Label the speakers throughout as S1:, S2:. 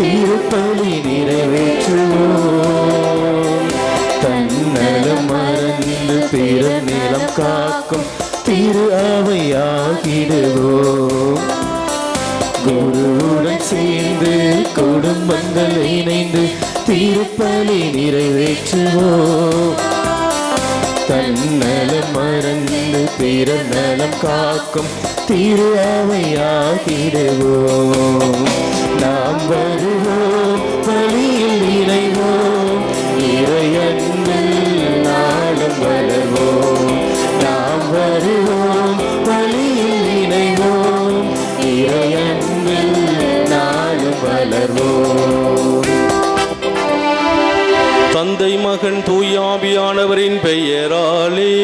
S1: திருப்பலி நிறைவேற்றுவோம். தன்னலம் மறந்து திருநிலம் காக்கும் திரு அவையாகிடுவோம். குருவுடன் சேர்ந்து குடும்பங்கள் இணைந்து திருப்பலி நிறைவேற்றுவோம். தன்னலம் மறந்து பிறநலம் காக்கும் திரு அவையாகிடுவோம். நாம் வருவோம், பலியில் இணைவோம், இறையன்பில் நாளும் வளர்வோம். நாம் வருவோம், பலியில் இணைவோம், இறையன்பில் நாளும் வளர்வோம்.
S2: தந்தை மகன் தூயாவியானவரின் பெயராலே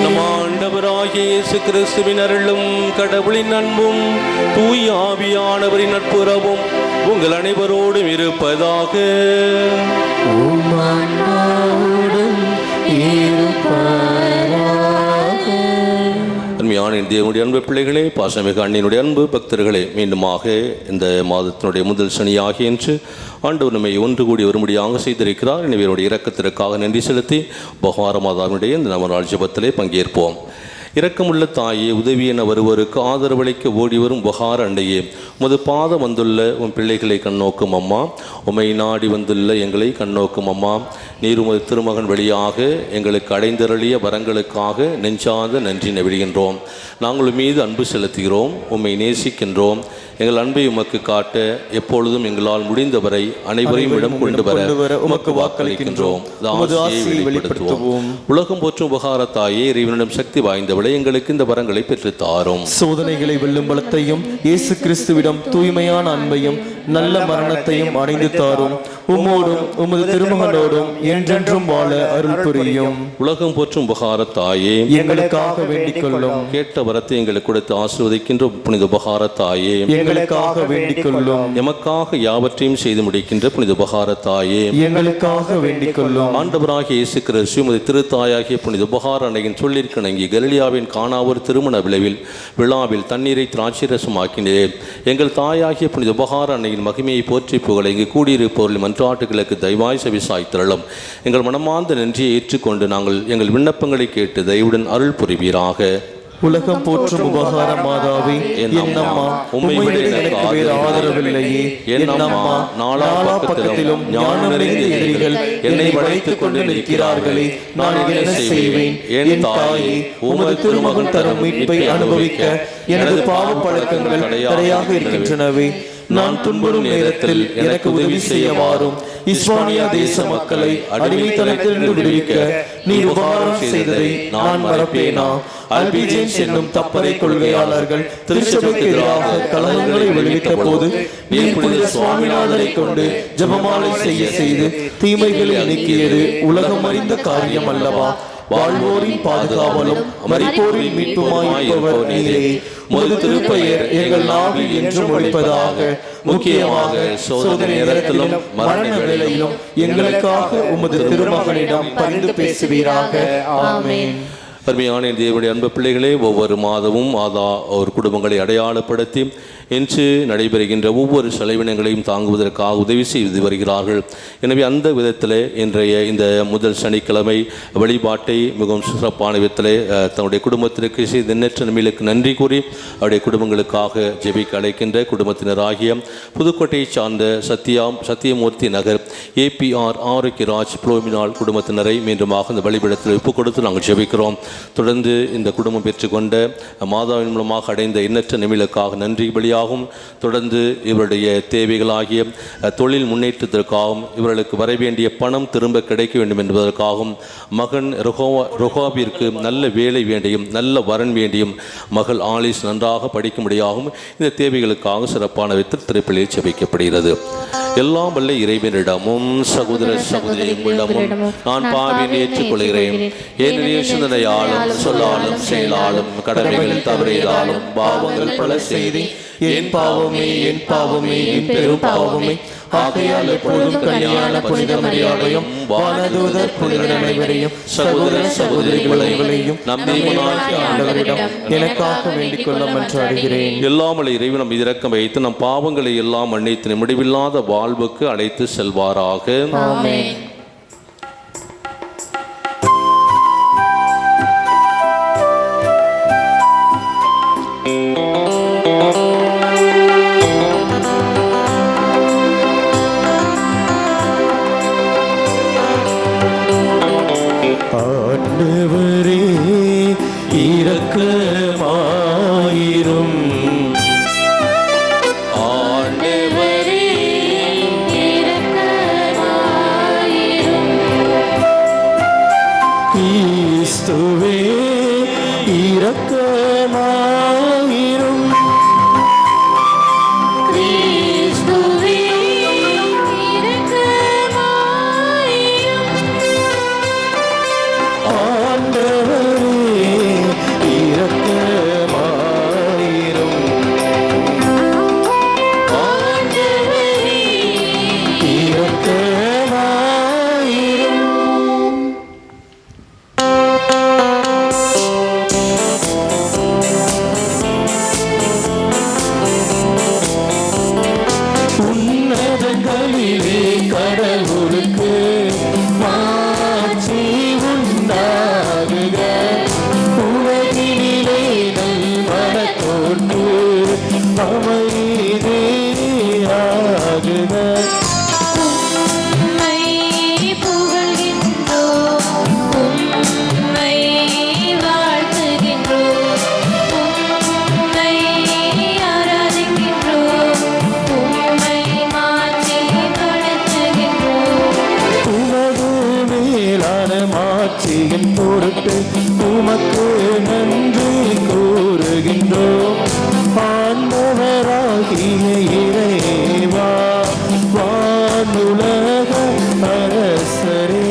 S2: நம் ஆண்டவராகிய இயேசு கிறிஸ்துவின் அருளும் கடவுளின் அன்பும் தூயாவியானவரின் நட்புறவும் உங்கள் அனைவரோடும் இருப்பதாக. அருமையான தேவனுடைய அன்பு பிள்ளைகளே, பாசமிகு அன்னையினுடைய அன்பு பக்தர்களே, மீண்டுமாக இந்த மாதத்தினுடைய முதல் சனியாகி என்று ஆண்டவர் நம்மை ஒன்று கூடி வரும்படியாக செய்திருக்கிறார். எனவே இவருடைய இரக்கத்திற்காக நன்றி செலுத்தி பகவார மாதாவினுடைய இந்த நவநாள் ஜெபத்திலே பங்கேற்போம். இரக்கமுள்ள தாயே, உதவி என வருவோருக்கு ஆதரவளிக்க ஓடி வரும் உபகார அண்டையே, உமது பாதம் வந்துள்ள உன் பிள்ளைகளை கண்ணோக்கும் அம்மா. உமை நாடி வந்துள்ள எங்களை கண்ணோக்கும் அம்மா. நீர் உமது திருமகன் வழியாக எங்களுக்கு அடைந்தருளிய வரங்களுக்காக நெஞ்சார்ந்த நன்றி நவிடுகின்றோம். நாங்கள் மீது அன்பு செலுத்துகிறோம், உம்மை நேசிக்கின்றோம். எங்கள் அன்பை உமக்கு காட்ட எப்பொழுதும் எங்களால் முடிந்தவரை அனைவரையும் இடம் கொண்டு வர உமக்கு வாக்களிக்கின்றோம். உலகம் போற்றும் உபகார தாயே, இறைவனிடம் சக்தி வாய்ந்தவளை, எங்களுக்கு இந்த வரங்களை பெற்று தாரும்.
S1: சோதனைகளை வெல்லும் பலத்தையும் இயேசு கிறிஸ்துவிடம் தூய்மையான அன்பையும் நல்ல மரணத்தையும் அடைந்து தாரும். உம்மோடும் உமது திருமகனோடும் என்றென்றும் வாழ அருள் புரியும்.
S2: உலகம் போற்றும் உபகார தாயே,
S1: எங்களுக்காக வேண்டிக் கொள்ளும்.
S2: கேட்ட வரத்தை எங்களுக்கு கொடுத்து ஆசீர்வதிக்கின்ற புனித உபகார தாயே,
S1: எங்களுக்காக வேண்டிக் கொள்ளும்.
S2: எமக்காக யாவற்றையும் செய்து முடிக்கின்ற புனித உபகார தாயே,
S1: எங்களுக்காக வேண்டிக் கொள்ளும்.
S2: ஆண்டவராகிய இயேசு கிறிஸ்து உமது திருத்தாயாகிய புனித உபகார அன்னையின் சொல்லிற்கிணங்கி கலிலியாவின் கானாவூர் திருமண விழாவில் தண்ணீரை திராட்சரசமாக்கினேன். எங்கள் தாயாகிய புனித உபகார அன்னையின் மகிமையை போற்றி புகழ இங்கு கூடியிருப்பவர்கள் மன்றாட்டுகளுக்கு தயவாய் செவிசாய்த்திரளும். எங்கள் மனமார்ந்த நன்றியை ஏற்றுக்கொண்டு நாங்கள் எங்கள் விண்ணப்பங்களை கேட்டு தயவுடன் அருள் புரிவீராக.
S1: உலகம் போற்றும் உபகார மாதாவே, என்னம்மா உம்மை விட எனக்கு வேறு ஆதரவில்லையே. என்னம்மா நாலா பக்கத்திலும் ஞானம் நிறைந்த எதிரிகள் என்னை வளைத்துக் கொண்டு நிற்கிறார்களே, நான் என்ன செய்வேன்? என் தாயே, உமது திருமகன் தரும் மீட்பை அனுபவிக்க எனது பாவ பழக்கங்கள் தடையாக இருக்கின்றனவே. நான் துன்புறும் நேரத்தில் எனக்கு உதவி செய்ய வாரும். இஸ்பானியா தேச மக்களை அடிமைத்தனத்திலிருந்து விடுவிக்க நீர் உபகாரம் செய்ததை நான் மறப்பேனா? அல்பிஜேன்ஸ் என்னும் தப்பறை கொள்கையாளர்கள் திருச்சபைக்கு எதிராக கலகங்களை விளைவித்த போது நீர் புனித சுவாமிநாதரை கொண்டு ஜெபமாலை செய்து தீமைகளை நீக்கியது உலகம் அறிந்த காரியம் அல்லவா? வாழ்வோரின் பாதுகாவலும் மரிப்போரின் மீட்புமாயிருப்பவர் நீரே. உமது திருப்பெயர் எங்கள் நாவில் என்று ஒழிப்பதாக. முக்கியமாக சோதனை நேரத்திலும் மரண வேளையிலும் எங்களுக்காக உமது திருமகனிடம் பரிந்து பேசுவீராக. ஆமென்.
S2: அருமையான தேவனுடைய அன்பு பிள்ளைகளே, ஒவ்வொரு மாதமும் ஒரு குடும்பங்களை அடையாளப்படுத்தி இன்று நடைபெறுகின்ற ஒவ்வொரு செலவினங்களையும் தாங்குவதற்காக உதவி செய்து வருகிறார்கள். எனவே அந்த விதத்தில் இன்றைய இந்த முதல் சனிக்கிழமை வழிபாட்டை மிகவும் சிறப்பான விதத்தில் தன்னுடைய குடும்பத்திற்கு செய்த எண்ணற்ற நன்மைகளுக்கு நன்றி கூறி அவருடைய குடும்பங்களுக்காக ஜெபிக்க அழைக்கின்ற குடும்பத்தினராகிய புதுக்கோட்டையை சார்ந்த சத்தியமூர்த்தி நகர் APR ஆரோக்கியராஜ் புளோமினால் குடும்பத்தினரை மீண்டுமாக இந்த வழிபடத்தில் ஒப்புக் கொடுத்து நாங்கள் ஜெபிக்கிறோம். தொடர்ந்து இந்த குடும்பம் பெற்றுக்கொண்ட மாதாவின் மூலமாக அடைந்த எண்ணற்ற நன்மைகளுக்காக நன்றி பலியாகும். தொடர்ந்து இவருடைய தேவைகளாகிய தொழில் முன்னேற்றத்திற்காகவும் இவர்களுக்கு வரவேண்டிய பணம் திரும்ப கிடைக்க வேண்டும் என்பதற்காகவும் மகன் ரொஹாபிற்கு நல்ல வேலை வேண்டியும் நல்ல வரன் வேண்டியும் மகள் ஆலிஸ் நன்றாக படிக்க முடியாகவும் இந்த தேவைகளுக்காக சிறப்பான விதத்தில் திருப்பலியில் ஜெபிக்கப்படுகிறது. எல்லாம் வல்ல இறைவனிடமும் சகோதர சகோதரிகளிடமும் நான் பாவியை ஏற்றுக்கொள்கிறேன். ஏனெனில் சிந்தனையாலும் சொல்லாலும் செயலாலும் கடமைகள் தவறியதாலும் பாவங்கள் பல செய்தி என் பாவமே என் பாவமே என் பெரும் பாவமே. ஆகையால் எப்பொழுதும் கன்னியான புனித மரியாதையும் வானதூதர் புனிதர் அனைவரையும் சகோதர சகோதரிகளையும் நம் தேவனாகிய ஆண்டவரிடம் எனக்காக வேண்டிக் கொள்ள மன்றாடுகிறேன். எல்லாமலை இறைவன் நம் இரக்கம் வைத்து நம் பாவங்களை எல்லாம் மன்னித்து முடிவில்லாத வாழ்வுக்கு அழைத்து செல்வாராக.
S3: ஆமென்.
S1: ஆண்டவரே இரக்கமாயிரும்.
S2: ஆண்டவரே
S1: கிறிஸ்துவே இரக்கமாயிரும். உன்னதங்களிலே கடவுளுக்கு மாட்சி உண்டாகுக. உலகினிலே நல்மனத்தோர்க்கு அமைதியாகுக. மாட்சியின் பொருட்டு உமக்கு நன்றி கூறுகின்றோம். ஆண்டவராகிய இறைவா, வானுலக அரசரே,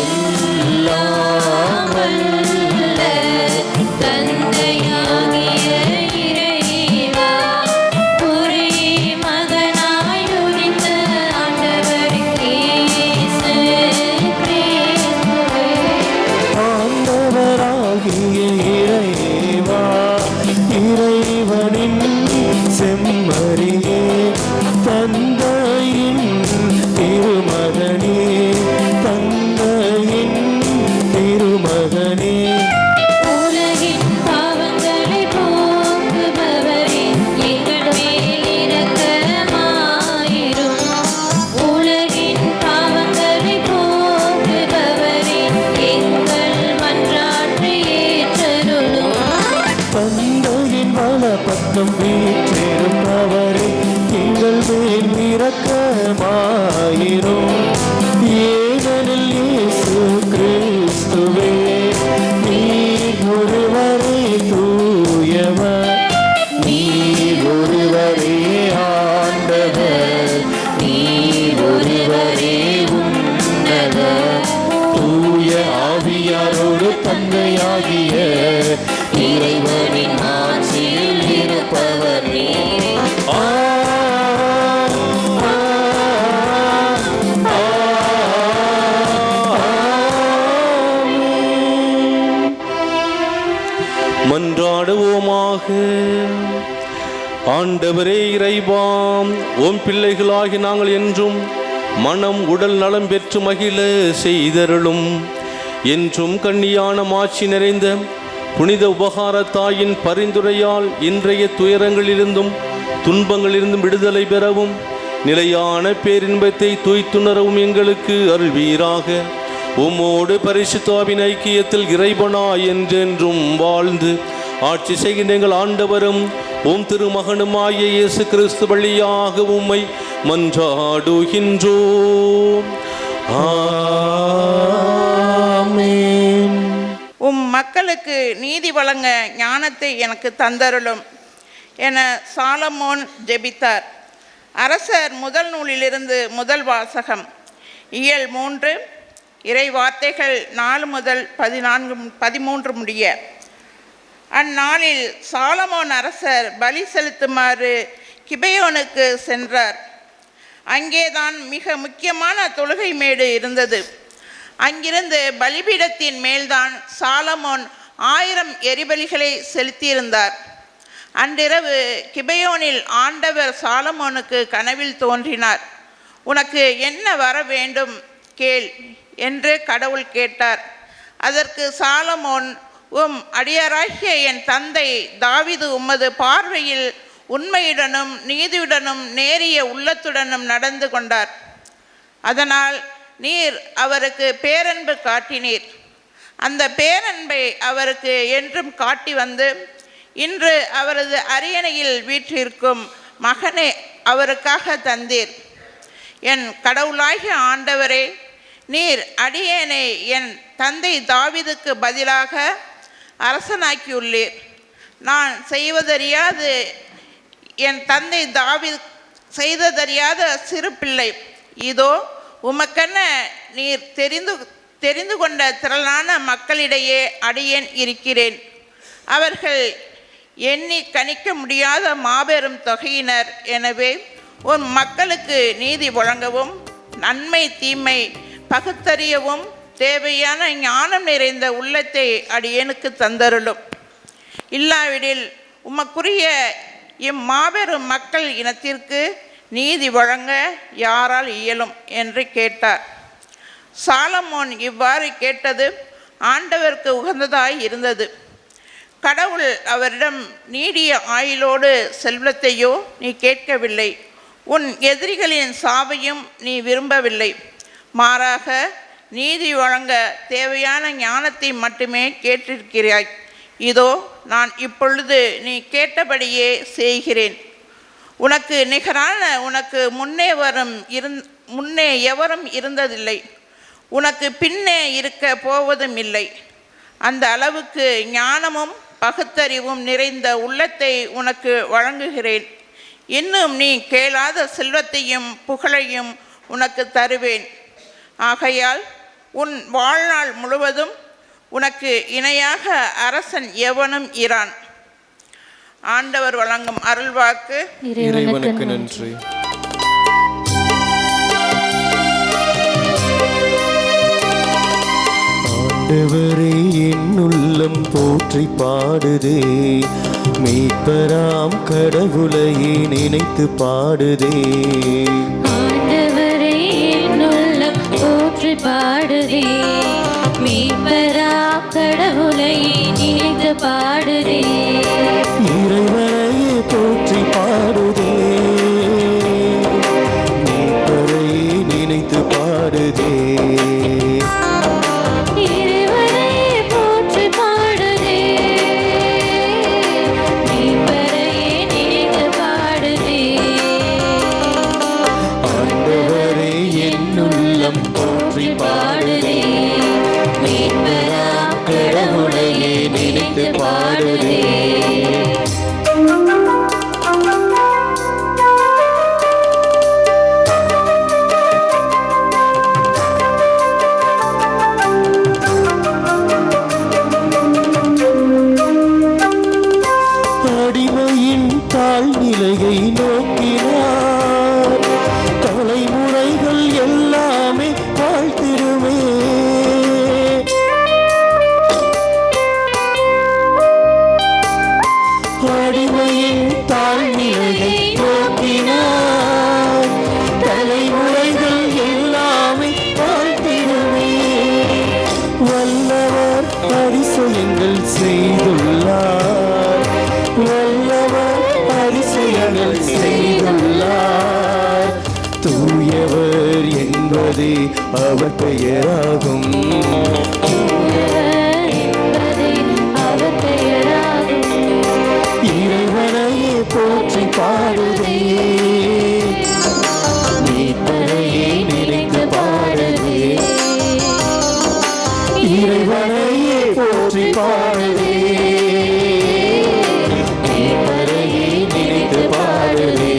S1: எல்லாம் வல்ல
S3: தந்தையாகிய இறைவா, ஒரே மகனாய் உதித்த ஆண்டவர் இயேசு கிறிஸ்துவே,
S1: ஆண்டவராகிய இறைவா, இறைவனின் செம்மறியே, தந்தையின் திருமகனே, தந்தையின் திருமகனே,
S3: உலகின் பாவங்களை போக்குபவரே, எங்கள் மேல் இரக்கமாயிரும். உலகின் பாவங்களை போக்குபவரே, எங்கள் மன்றாட்டை ஏற்றருளும்.
S1: தந்தையின் வலப்பக்கம் வீற்றிருப்பவரே, எங்கள் மேல் இரக்கமாயிரும். ஏனெனில் இயேசு கிறிஸ்துவே, நீர் ஒருவரே தூயவர், நீர் ஒருவரே ஆண்டவர், நீர் ஒருவரே உன்னதர். தூய ஆவியாரோடு தந்தையாகிய இறைவனின் ஆட்சியில் இருப்பவர் நீரே.
S2: மன்றாடுவோமாக. ஆண்டவரே இறைவாம், ஓம் பிள்ளைகளாகி நாங்கள் என்றும் மனம் உடல் நலம் பெற்று மகிழ செய்தருளும். என்றும் கன்னியான மாட்சி நிறைந்த புனித உபகார தாயின் பரிந்துரையால் இன்றைய துயரங்களிலிருந்தும் துன்பங்களிலிருந்தும் விடுதலை பெறவும் நிலையான பேரின்பத்தை தூய்த்துணரவும் எங்களுக்கு அருள்வீராக. உம்மோடு பரிசுத்தாவின் ஐக்கியத்தில் இறைவனாய் என்றென்றும் வாழ்ந்து ஆட்சி செய்கின்ற எங்கள் ஆண்டவரும் உம் திருமகனுமாய இயேசு கிறிஸ்து வழியாக உம்மை மன்றாடுகின்றோம்.
S1: ஆமென்.
S4: உம் மக்களுக்கு நீதி வழங்க ஞானத்தை எனக்கு தந்தருளும் என சாலமோன் ஜெபித்தார். அரசர் முதல் நூலிலிருந்து முதல் வாசகம். இயல் 3, இறை வார்த்தைகள் 4 முதல் 13 முடிய. அந்நாளில் சாலமோன் அரசர் பலி செலுத்துமாறு கிபெயோனுக்கு சென்றார். அங்கேதான் மிக முக்கியமான தொழுகை மேடு இருந்தது. அங்கிருந்து பலிபீடத்தின் மேல்தான் சாலமோன் 1000 எரிபலிகளை செலுத்தியிருந்தார். அன்றிரவு கிபெயோனில் ஆண்டவர் சாலமோனுக்கு கனவில் தோன்றினார். உனக்கு என்ன வர வேண்டும் கேள் என்று கடவுள் கேட்டார். அதற்கு சாலமோன், அடியாராகிய என் தந்தை தாவீது உமது பார்வையில் உண்மையுடனும் நீதியுடனும் நேரிய உள்ளத்துடனும் நடந்து கொண்டார். அதனால் நீர் அவருக்கு பேரன்பு காட்டினீர். அந்த பேரன்பை அவருக்கு என்றும் காட்டி வந்து இன்று அவரது அரியணையில் வீற்றிருக்கும் மகனை அவருக்காக தந்தீர். என் கடவுளாகிய ஆண்டவரே, நீர் அடியேனை என் தந்தை தாவீதுக்கு பதிலாக அரசனாக்கியுள்ளீர். நான் செய்வதறியாது என் தந்தை தாவீது செய்ததறியாத சிறு பிள்ளை. இதோ உமக்கென நீர் தெரிந்து கொண்ட திரளான மக்களிடையே அடியேன் இருக்கிறேன். அவர்கள் எண்ணி கணிக்க முடியாத மாபெரும் தொகையினர். எனவே உன் மக்களுக்கு நீதி வழங்கவும் நன்மை தீமை பகுத்தறியவும் தேவையான ஞானம் நிறைந்த உள்ளத்தை அடியேனுக்கு தந்தருளும். இல்லாவிடில் உமக்குரிய இம்மாபெரும் மக்கள் இனத்திற்கு நீதி வழங்க யாரால் இயலும் என்று கேட்டார். சாலமோன் இவ்வாறு கேட்டது ஆண்டவருக்கு உகந்ததாய் இருந்தது. கடவுள் அவரிடம் நீடிய ஆயுளோடு செல்வத்தையோ நீ கேட்கவில்லை, உன் எதிரிகளின் சாவையும் நீ விரும்பவில்லை. மாறாக நீதி வழங்க தேவையான ஞானத்தை மட்டுமே கேட்டிருக்கிறாய். இதோ நான் இப்பொழுது நீ கேட்டபடியே செய்கிறேன். உனக்கு நிகரான உனக்கு முன்னே எவரும் இருந்ததில்லை, உனக்கு பின்னே இருக்க போவதும் இல்லை. அந்த அளவுக்கு ஞானமும் பகுத்தறிவும் நிறைந்த உள்ளத்தை உனக்கு வழங்குகிறேன். இன்னும் நீ கேளாத செல்வத்தையும் புகழையும் உனக்கு தருவேன். ஆகையால் உன் வாழ்நாள் முழுவதும் உனக்கு இணையாக அரசன் எவனும் இரான். ஆண்டவர் வழங்கும் அருள்வாக்கு.
S1: இறைவனுக்கு நன்றி. ஆண்டவரே, என் உள்ளம் போற்றி பாடுதே, மீட்பராம் கடவுளையே நினைத்து பாடுதே.
S3: ஆண்டவரே, என் உள்ளம் போற்றி பாடுதே, மீட்பராம் கடவுளையே நினைத்து பாடுதே.
S1: இறைவனையே போற்றி பாடுதே, மீட்பரையே நினைத்து பாடுதே. தூயவர் என்பதே அவர் பெயராகும். இறைவனையே போற்றி பாடுதே, மீட்பரையே நினைத்து பாடுதே. இறைவனையே போற்றி பாடுதே, மீட்பரையே நினைத்து பாடுதே.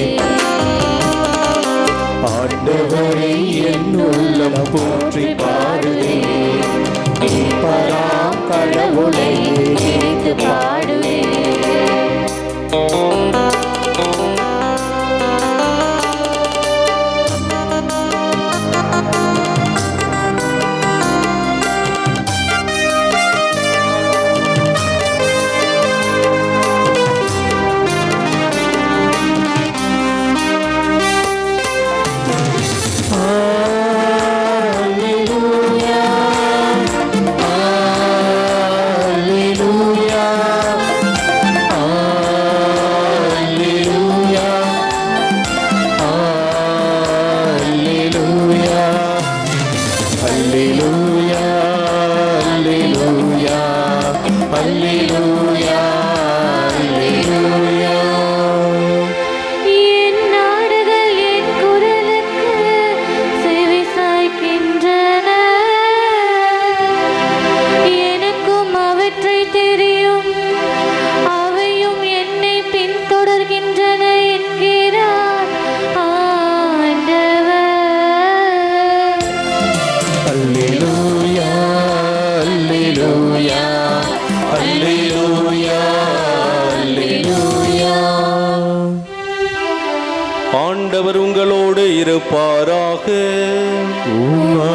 S2: ஆண்டவர் உங்களோடு இருப்பாராக.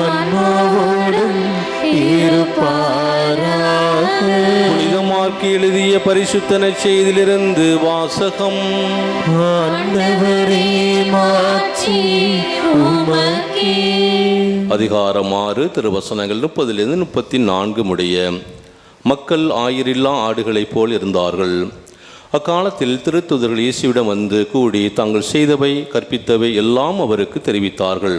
S1: ஆன்மாவோடும் இருப்பாராக.
S2: புனித மார்க்கு எழுதிய பரிசுத்த நற்செய்தியிலிருந்து வாசகம்.
S1: ஆண்டவரே மாட்சி உமக்கே.
S2: அதிகாரம் 6 திருவசனங்கள் 30-34 முடிய. மக்கள் ஆயிரில்லா ஆடுகளைப் போல் இருந்தார்கள். அக்காலத்தில் திருத்துதர்கள் இயேசுவிடம் வந்து கூடி தாங்கள் செய்தவை கற்பித்தவை எல்லாம் அவருக்கு தெரிவித்தார்கள்.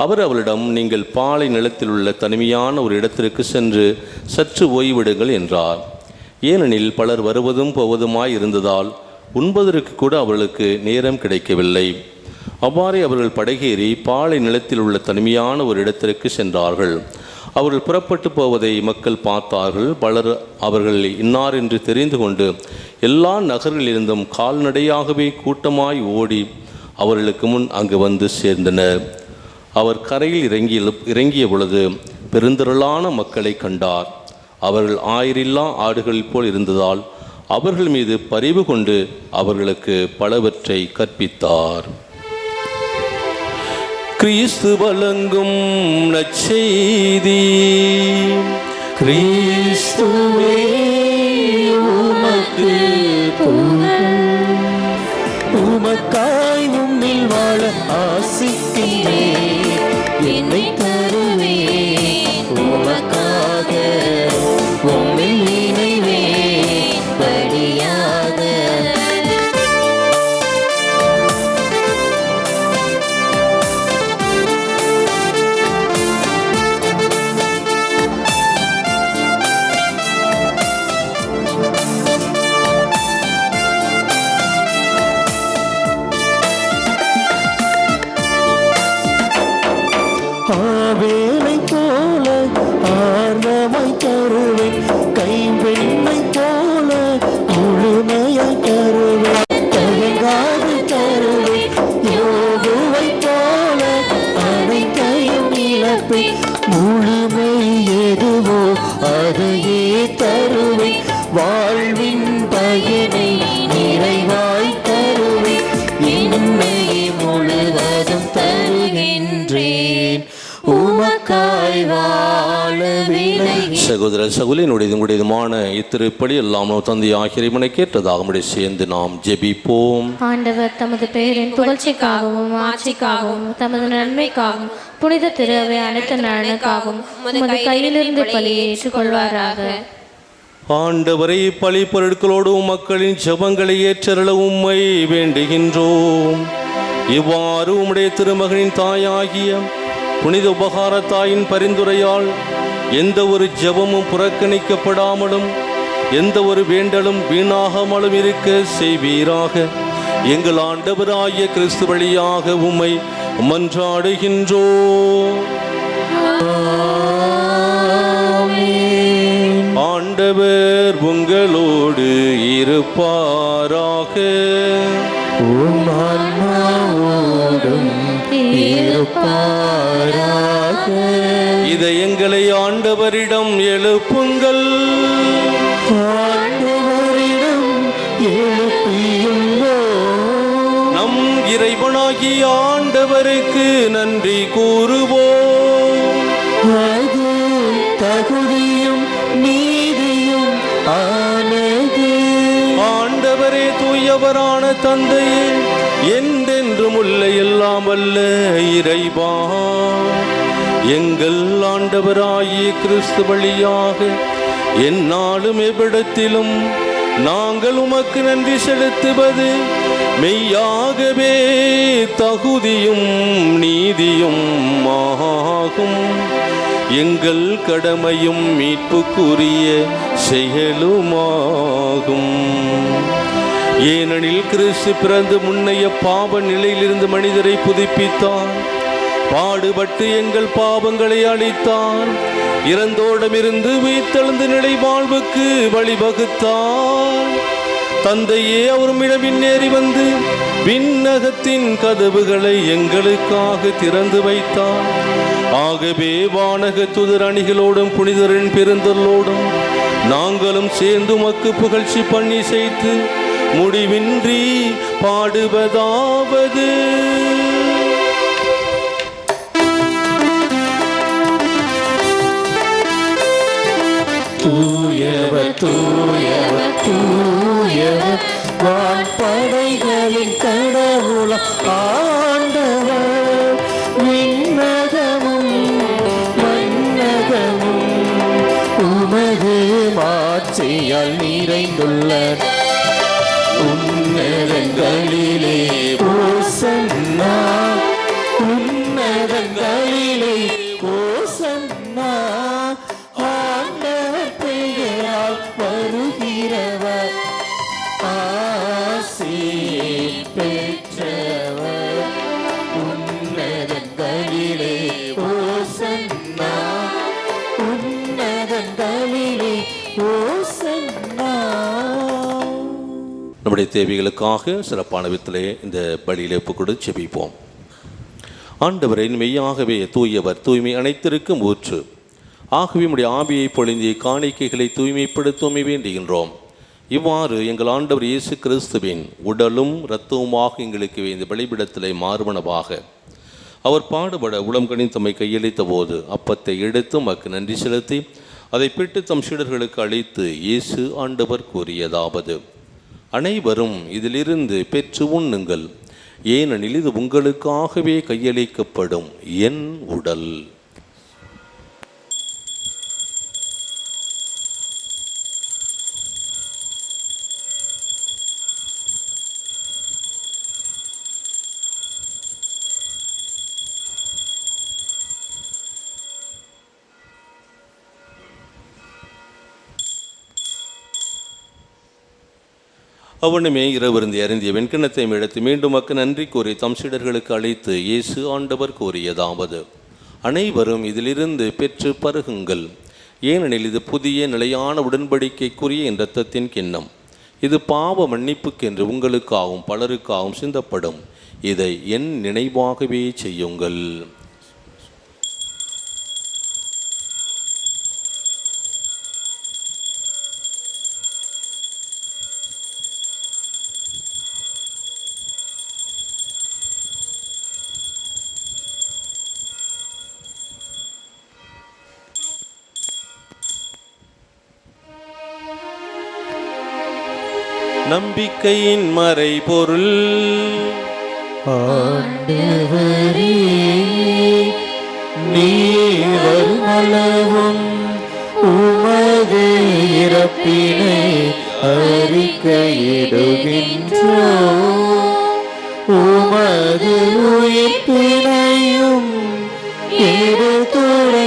S2: அவர் அவரிடம், நீங்கள் பாலை நிலத்தில் உள்ள தனிமையான ஒரு இடத்திற்கு சென்று சற்று ஓய்விடுங்கள் என்றார். ஏனெனில் பலர் வருவதும் போவதுமாய் இருந்ததால் உண்பதற்கு கூட அவர்களுக்கு நேரம் கிடைக்கவில்லை. அவ்வாறே அவர்கள் படகேறி பாலை நிலத்தில் உள்ள தனிமையான ஒரு இடத்திற்கு சென்றார்கள். அவர்கள் புறப்பட்டு போவதை மக்கள் பார்த்தார்கள். பலர் அவர்கள் இன்னார் என்று தெரிந்து கொண்டு எல்லா நகர்களிலிருந்தும் கால்நடையாகவே கூட்டமாய் ஓடி அவர்களுக்கு முன் அங்கு வந்து சேர்ந்தனர். அவர் கரையில் இறங்கிய பொழுது பெருந்திரளான மக்களை கண்டார். அவர்கள் ஆயிரில்லா ஆடுகள் போல் இருந்ததால் அவர்கள் மீது பரிவு கொண்டு அவர்களுக்கு பலவற்றை கற்பித்தார். கிறிஸ்து வழங்கும் நற்செய்தி.
S1: கிறிஸ்துவே உமக்கு புகழ். உமக்காய் உம்மில் வாழ ஆசிக்கின்றேன். என்னை தருவேன் உமக்காக, உம்மில் இணைவேன் படியாக. ஆவேலை போல ஆர்வமாய் தருவேன், கைம்பெண்ணை போல முழுமையாய் தருவேன். தயங்காது தருவேன், யோகுவை போல அனைத்தையும் இழப்பேன். முழுமை எதுவோ அதையே தருவேன், வாழ்வின் பயனை நிறைவாய் தருவேன். என்னை முழுவதும் தருகின்றேன், உமக்காய் வாழ விலை.
S2: சகோதர சகுலினுடையதுமான இத்திருப்படி எல்லாம் தந்தை ஆகியவனை கேட்டதாக நம்முடைய சேர்ந்து நாம் ஜெபிப்போம்.
S3: ஆண்டவர் தமது பெயரின் புகழ்ச்சிக்காகவும் ஆட்சிக்காகவும் தமது நன்மைக்காகவும் புனித திருவை அனைத்து நலனுக்காகவும் உமது கையிலிருந்து பலியை ஏற்றுக்கொள்வாராக.
S2: ஆண்டவரை பழி பொருட்களோடு மக்களின் ஜெபங்களை ஏற்றருள உம்மை வேண்டுகின்றோம். இவ்வாறு உம்முடைய திருமகனின் தாயாகிய புனித உபகார தாயின் பரிந்துரையால் எந்த ஒரு ஜெபமும் புறக்கணிக்கப்படாமலும் எந்த ஒரு வேண்டலும் வீணாகாமலும் இருக்க செய்வீராக. எங்கள் ஆண்டவராகிய கிறிஸ்து வழியாக உம்மை மன்றாடுகின்றோம். ஆண்டவர் உங்களோடு இருப்பாராக. இதை எங்களை ஆண்டவரிடம் எழுப்புங்கள். நம் இறைவனாகிய ஆண்டவருக்கு நன்றி கூறுவோம்.
S1: அது தகுதியும் நீதியும் ஆனது.
S2: ஆண்டவரே தூயவரான தந்தையே, என்றென்றும் உள்ள எல்லாம் வல்ல இறைவா, எங்கள் ஆண்டவராகிய கிறிஸ்து வழியாக எந்நாளும் எவ்விடத்திலும் நாங்கள் உமக்கு நன்றி செலுத்துவது மெய்யாகவே தகுதியும் நீதியும் ஆகும். எங்கள் கடமையும் மீட்புக்குரிய செயலுமாகும். ஏனெனில் கிறிஸ்து பிறந்து முன்னைய பாவ நிலையிலிருந்து மனிதரை புதுப்பித்தார். பாடுபட்டு எங்கள் பாவங்களை அழித்தார். இறந்தோடமிருந்து உயிர்த்தெழுந்து நிலை வாழ்வுக்கு வழிவகுத்தார். தந்தையே, அவர் மிடவின்னேறி வந்து விண்ணகத்தின் கதவுகளை எங்களுக்காக திறந்து வைத்தார். ஆகவே வானக துதர் அணிகளோடும் புனிதரின் பெருந்தொல்லோடும் நாங்களும் சேர்ந்து உமக்கு புகழ்ச்சி பண்ணி செய்து முடிவின்றி பாடுவதாவது
S1: தூயவர் தூயவர் தூயவர் வான்படைகளின் கடவுள ஆண்டவர் விண்ணகமும் மன்னகமும் உமது மாட்சியால் நிறைந்துள்ளன. உன்னதங்களிலே ஓசன்னா, உன்னதங்களிலே ஓசன்னா, ஆண்டவர் பெயரால் வருகிறவர் ஆசி பெற்றவர். உன்னதங்களிலே ஓசன்னா, உன்னதங்களிலே ஓசன்னா.
S2: நம்முடைய தேவைகளுக்காக சிறப்பான விதத்திலே இந்த பலியிலே ஒப்புக்கொடு செபிப்போம். ஆண்டவரை மெய்யாகவே தூயவர், தூய்மை அனைத்திற்கும் ஊற்று. ஆகவே நம்முடைய ஆவியை பொழிந்திய காணிக்கைகளை தூய்மைப்படுத்தவே வேண்டுகின்றோம். இவ்வாறு எங்கள் ஆண்டவர் இயேசு கிறிஸ்துவின் உடலும் இரத்தவுமாக எங்களுக்கு இந்த பலிபீடத்திலே மாறுவனவாக அவர் பாடுபட உளம் கனிந்து தம்மை கையளித்த போது அப்பத்தை எடுத்து மக்கு நன்றி செலுத்தி அதை பிட்டு தம் சீடர்களுக்கு அளித்து இயேசு ஆண்டவர் கூறியதாவது: அனைவரும் இதிலிருந்து பெற்று உண்ணுங்கள், ஏனெனில் இது உங்களுக்காகவே கையளிக்கப்படும் என் உடல். அவனுமே இரவிருந்தி அருந்திய வெண்கிணத்தை எடுத்து மீண்டும் மக்கு நன்றி கூறி தம் சீடர்களுக்கு அளித்து இயேசு ஆண்டவர் கூறியதாவது: அனைவரும் இதிலிருந்து பெற்று பருகுங்கள், ஏனெனில் இது புதிய நிலையான உடன்படிக்கைக்குரிய என் இரத்தத்தின் கிண்ணம். இது பாவ மன்னிப்புக்கென்று உங்களுக்காகவும் பலருக்காகவும் சிந்தப்படும். இதை என் நினைவாகவே செய்யுங்கள். நம்பிக்கையின் மறைபொருள்.
S1: ஆண்டவரே, நீர் வருமளவும் உமது இறப்பினை அறிக்கையிடுகின்றோம், உமது உயிர்ப்பினையும் எடுத்துரைக்கின்றோம்.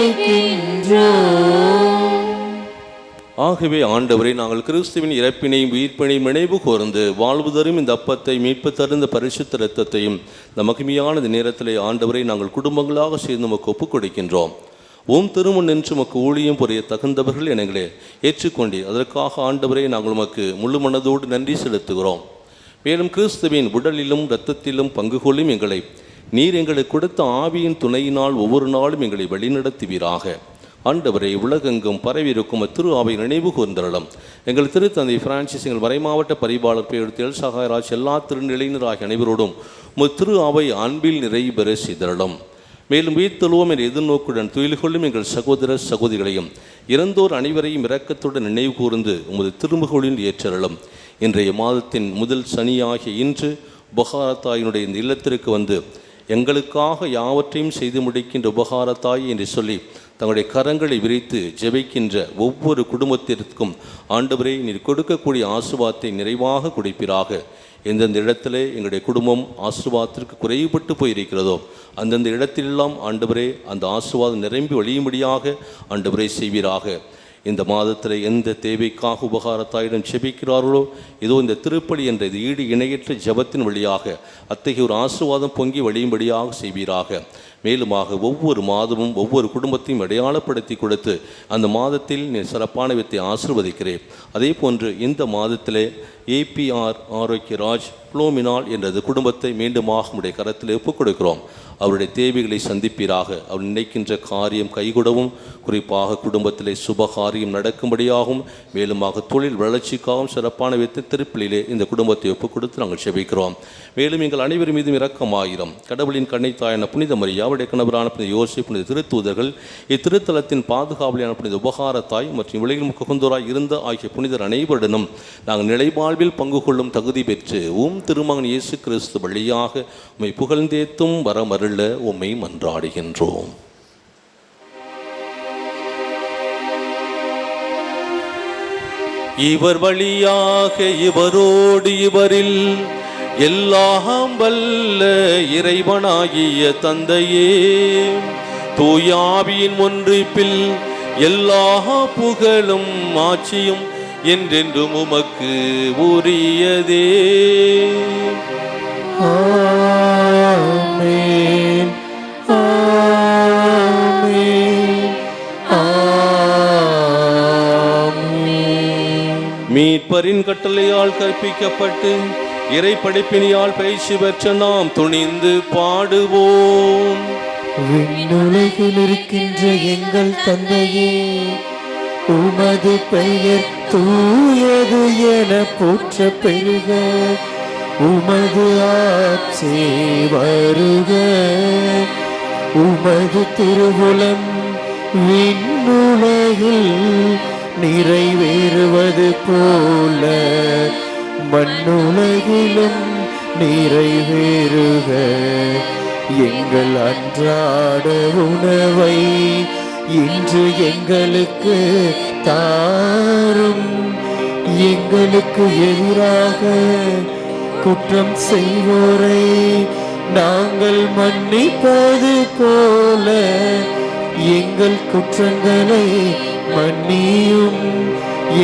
S2: ஆகவே ஆண்டவரை, நாங்கள் கிறிஸ்துவின் இறப்பினையும் உயிர்ப்பினையும் நினைவு கூர்ந்து வாழ்வு தரும் இந்த அப்பத்தை மீட்பு தருந்த பரிசுத்த இரத்தத்தையும் இந்த மகிமையான இந்த நேரத்திலே ஆண்டவரை நாங்கள் குடும்பங்களாக சேர்ந்து நமக்கு ஒப்புக் கொடுக்கின்றோம். திருமுன் நின்று உமக்கு ஊழியம் புரிய தகுந்தவர்கள் எங்களை ஏற்றுக்கொண்டு அதற்காக ஆண்டவரை நாங்கள் உமக்கு முழு மனதோடு நன்றி செலுத்துகிறோம். மேலும் கிறிஸ்துவின் உடலிலும் இரத்தத்திலும் பங்கு கொள்ளும் எங்களை நீர் எங்களுக்கு கொடுத்த ஆவியின் துணையினால் ஒவ்வொரு நாளும் எங்களை வழிநடத்துவீராக. ஆண்டவரை, உலகெங்கும் பரவியிருக்கும் திரு ஆவை நினைவு கூர்ந்தரலும். எங்கள் திருத்தந்தை பிரான்சிஸ், எங்கள் மறைமாவட்ட பரிபாளர் பேர் சகாயராஜ், எல்லா திருநிலையினராகிய அனைவரோடும் திரு ஆவை அன்பில் நிறைபெற செய்தரலும். மேலும் உயிர்த்தெழுவோம் என்ற எதிர்நோக்குடன் துயில் கொள்ளும் எங்கள் சகோதர சகோதரிகளையும் இறந்தோர் அனைவரையும் இரக்கத்துடன் நினைவு கூர்ந்து உமது திருமுகொழில் ஏற்றரலும். இன்றைய மாதத்தின் முதல் சனியாகிய இன்று உபகாரத்தாயினுடைய இந்த இல்லத்திற்கு வந்து எங்களுக்காக யாவற்றையும் செய்து முடிக்கின்ற உபகாரத்தாய் என்று சொல்லி தங்களுடைய கரங்களை விரித்து ஜெபிக்கின்ற ஒவ்வொரு குடும்பத்திற்கும் ஆண்டவரே, நீர் கொடுக்கக்கூடிய ஆசீர்வாதத்தை நிறைவாக கொடுப்பீராக. எந்தெந்த இடத்திலே எங்களுடைய குடும்பம் ஆசீர்வாதத்திற்கு குறைவுபட்டு போயிருக்கிறதோ அந்தந்த இடத்திலெல்லாம் ஆண்டவரே அந்த ஆசீர்வாதம் நிரம்பி வழியும்படியாக ஆண்டவரே செய்வீராக. இந்த மாதத்தில் எந்த தேவைக்காக உபகாரத்தாயிடம் ஜெபிக்கிறார்களோ இதோ இந்த திருப்பலி என்ற இது ஈடு இணையற்ற ஜெபத்தின் வழியாக அத்தகைய ஒரு ஆசீர்வாதம் பொங்கி வழியும்படியாக செய்வீராக. மேலுமாக ஒவ்வொரு மாதமும் ஒவ்வொரு குடும்பத்தையும் அடையாளப்படுத்தி கொடுத்து அந்த மாதத்தில் நீ சிறப்பான வித்தை ஆசீர்வதிக்கிறேன். அதே போன்று இந்த மாதத்திலே APR ஆரோக்கியராஜ் புளோமினால் என்றது குடும்பத்தை மீண்டுமாக உடைய கரத்தில் ஒப்புக் கொடுக்கிறோம். அவருடைய தேவைகளை சந்திப்பீராக. அவர் நினைக்கின்ற காரியம் கைகூடவும், குறிப்பாக குடும்பத்திலே சுபகாரியம் நடக்கும்படியாகவும், மேலுமாக தொழில் வளர்ச்சிக்காகவும் சிறப்பான விதத்தில் திருப்பலியிலே இந்த குடும்பத்தை ஒப்புக் கொடுத்து நாங்கள் செபிக்கிறோம். மேலும் எங்கள் அனைவரும் மீதும் இரக்கமாயிரம். கடவுளின் கன்னித்தாயான புனித மரியா, அவருடைய கணவரான புனித யோசேப்பு, புனித திருத்தூதர்கள், இத்திருத்தலத்தின் பாதுகாவலியான புனித உபகாரத்தாய் மற்றும் உலகில் குகந்தோராய் இருந்த ஆகிய புனிதர் அனைவருடனும் நாங்கள் நிலைவாழ்வில் பங்கு கொள்ளும் தகுதி பெற்று திருமகன் இயேசு கிறிஸ்து வழியாக உம்மை புகழ்ந்தேத்தும் வரமருள உம்மை மன்றாடுகின்றோம். இவர் வழியாக இவரோடு இவரில் எல்லாம் வல்ல இறைவனாகிய தந்தையே, தூயாவியின் ஒன்றிப்பில் எல்லா புகழும் ஆட்சியும் என்றென்றும் உமக்கு உரியதே.
S1: ஆமென், ஆமென், ஆமென்.
S2: மீட்பரின் கட்டளையால் கற்பிக்கப்பட்டு இறை படைப்பினியால் பயிற்சி பெற்ற நாம் துணிந்து பாடுவோம்.
S1: விண்ணுலகில் இருக்கின்ற எங்கள் தந்தையே, உமது பெயர் தூயது என போற்ற பெறுக. உமது ஆட்சி வருக. உமது திருவுளம் விண்ணுலகில் நிறைவேறுவது போல மண்ணுலகிலும் நிறைவேறுக. எங்கள் அன்றாட உணவை இன்று எங்களுக்கு தாரும். எங்களுக்கு எதிராக குற்றம் செய்வோரை நாங்கள் மன்னிப்பது போல எங்கள் குற்றங்களை மன்னியும்.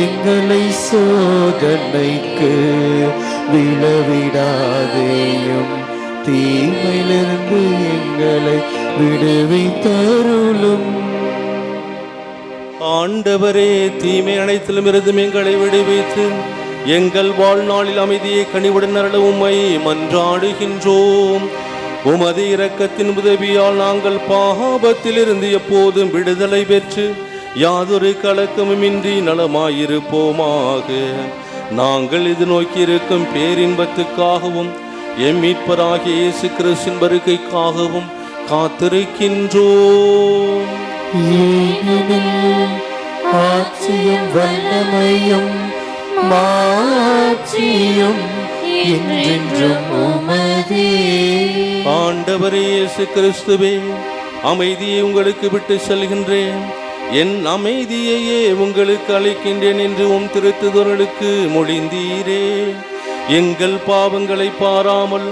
S1: எங்களை சோதனைக்கு விழவிடாதேயும், தீமையிலிருந்து எங்களை விடுவித்தருளும்.
S2: ஆண்டவரே, தீமை அனைத்திலும் இருந்து எங்களை விடுவித்து எங்கள் வாழ்நாளில் அமைதியை கனிவுடன் அருள உம்மை மன்றாடுகின்றோம். உமது இரக்கத்தின் உதவியால் நாங்கள் பாவத்திலிருந்து எப்போதும் விடுதலை பெற்று யாதொரு கலக்கமுமின்றி நலமாயிருப்போமாக. நாங்கள் இது நோக்கியிருக்கும் பேரின்பத்துக்காகவும் எம் மீட்பராகிய இயேசு கிறிஸ்துவின் வருகைக்காகவும் காத்திருக்கின்றோம்.
S1: ஆட்சியும் வல்லமையும் மாட்சியும் என்றென்றும் உமதே.
S2: ஆண்டவரே இயேசு கிறிஸ்துவே, அமைதியை உங்களுக்கு விட்டு செல்கின்றேன், என் அமைதியையே உங்களுக்கு அளிக்கின்றேன் என்று உம் திருத்துதர்களுக்கு மொழிந்தீரே. எங்கள் பாவங்களை பாராமல்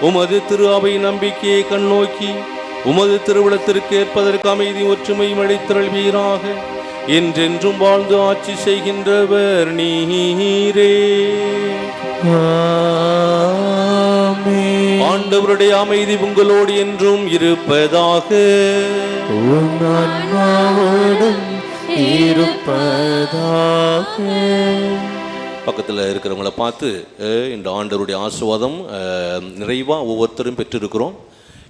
S2: உமது திரு அவை நம்பிக்கையை கண்ணோக்கி உமது திருவிழத்திற்கு ஏற்பதற்கு அமைதி ஒற்றுமை அளித்தருள்வீராக. என்றென்றும் வாழ்ந்து ஆட்சி செய்கின்றவர் நீரே. ஆண்டவருடைய அமைதி உங்களோடு என்றும் இருப்பதாக. பக்கத்தில் இருக்கிறவங்களை பார்த்து இந்த ஆண்டவருடைய ஆசீர்வாதம் நிறைவாக ஒவ்வொருத்தரும் பெற்றிருக்கிறோம்.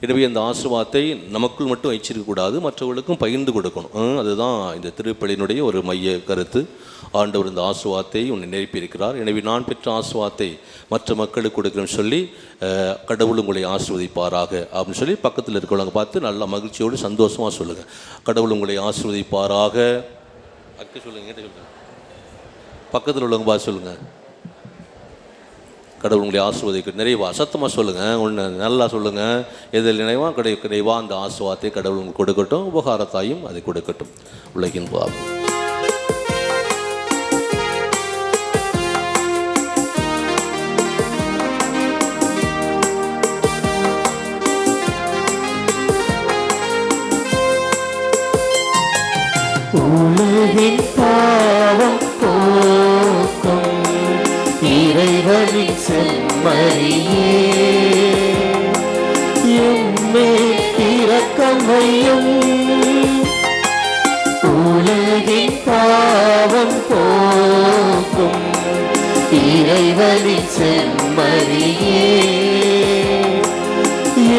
S2: எனவே அந்த ஆசீர்வாதத்தை நமக்குள் மட்டும் வச்சிருக்கக்கூடாது, மற்றவர்களுக்கும் பகிர்ந்து கொடுக்கணும். அதுதான் இந்த திருப்பலியினுடைய ஒரு மைய கருத்து. ஆண்டவர் இந்த ஆசீர்வாதத்தை உன்னை நிரப்பியிருக்கிறார். எனவே நான் பெற்ற ஆசீர்வாதத்தை மற்ற மக்களுக்கு கொடுக்குறேன்னு சொல்லி கடவுள் உங்களை ஆசீர்வதிப்பாராக அப்படின்னு சொல்லி பக்கத்தில் இருக்கிறவங்க பார்த்து நல்லா மகிழ்ச்சியோடு சந்தோஷமாக சொல்லுங்கள். கடவுள் உங்களை ஆசீர்வதிப்பாராக. அக்க சொல்லுங்க, பக்கத்தில் உள்ளவங்க பார்த்து சொல்லுங்கள். கடவுள் உங்களை ஆசீர்வதிக்க நிறைவா சத்தமாக சொல்லுங்கள். ஒன்று நல்லா சொல்லுங்கள். எதில் நினைவாக கிடைவா அந்த ஆசீர்வாதத்தை கடவுள் உங்களுக்கு கொடுக்கட்டும், உபகாரத்தாயும் அதை கொடுக்கட்டும். உலகின் பாவம்
S1: உலகின் பாவம் போக்கும் இறைவனின் செம்மறியே, எம்மே இரக்கம் வையும், உலகின் பாவம் போக்கும் இறைவனின் செம்மறியே,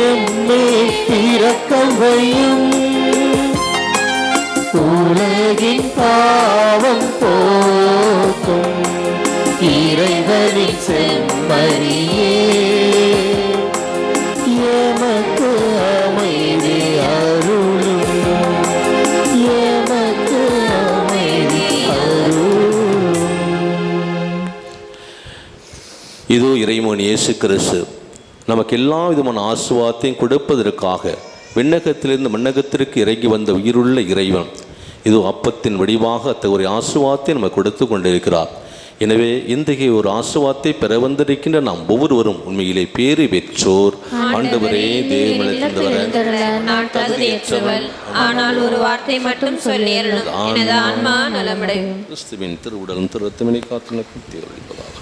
S1: எம்மேல் இரக்கம் வையும், உலகின் பாவம் போக்கும் இறைவனின் செம்மறியே, எமக்கு அமைதி அருளும், எமக்கு அமைதி அருளும்.
S2: இதோ இறைமகன் இயேசு கிறிஸ்து நமக்கு எல்லா விதமான ஆசீர்வாதத்தையும் கொடுப்பதற்காக விண்ணகத்திலிருந்து மண்ணகத்திற்கு இறங்கி வந்த உயிருள்ள இறைவன் இது அப்பத்தின் வடிவாக அத்தகைய ஆசீர்வாதத்தை நமக்கு கொடுத்து கொண்டிருக்கிறார். எனவே இன்றைய ஒரு ஆசீர்வாதத்தை பெற வந்திருக்கின்ற நாம் ஒவ்வொருவரும் உண்மையிலே பேறு பெற்றோர். ஆண்டவரே,
S5: நான் தகுதியற்றவள், ஆனால் ஒரு வார்த்தை மட்டும் சொல்லி எனது ஆன்மா நலமடையும்.
S2: கிறிஸ்துவின் திருவுடலும் திருரத்தமினை காத்து எனக்கு தேவளிப்பதாக.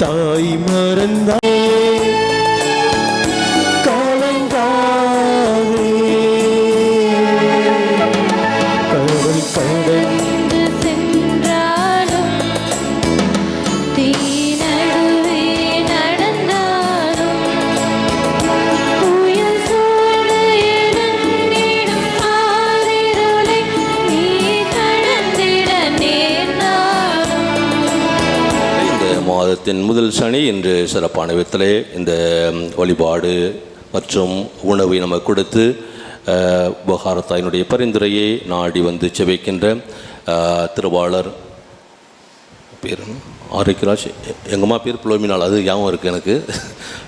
S1: தாய் மறந்தாய் கலங்காதே, கடல் கடந்து
S3: சென்றாலும் தீ நடுவே நடந்தாலும் புயல் சூழ எழுந்திடும் ஆரிருளை நீ கடந்திட நேர்ந்தாலும்.
S2: இந்த மாதத்தின் முதல் சனி இன்று சிறப்பான விதத்திலே இந்த வழிபாடு மற்றும் உணவை நமக்கு கொடுத்து உபகாரத்தாயினுடைய பரிந்துரையை நாடி வந்து செபிக்கின்ற திருவாளர் பேர் ஆரோக்கியராஜ், எங்கள் அம்மா பேர் புலோமினால், அது ஞாபகம் இருக்குது எனக்கு.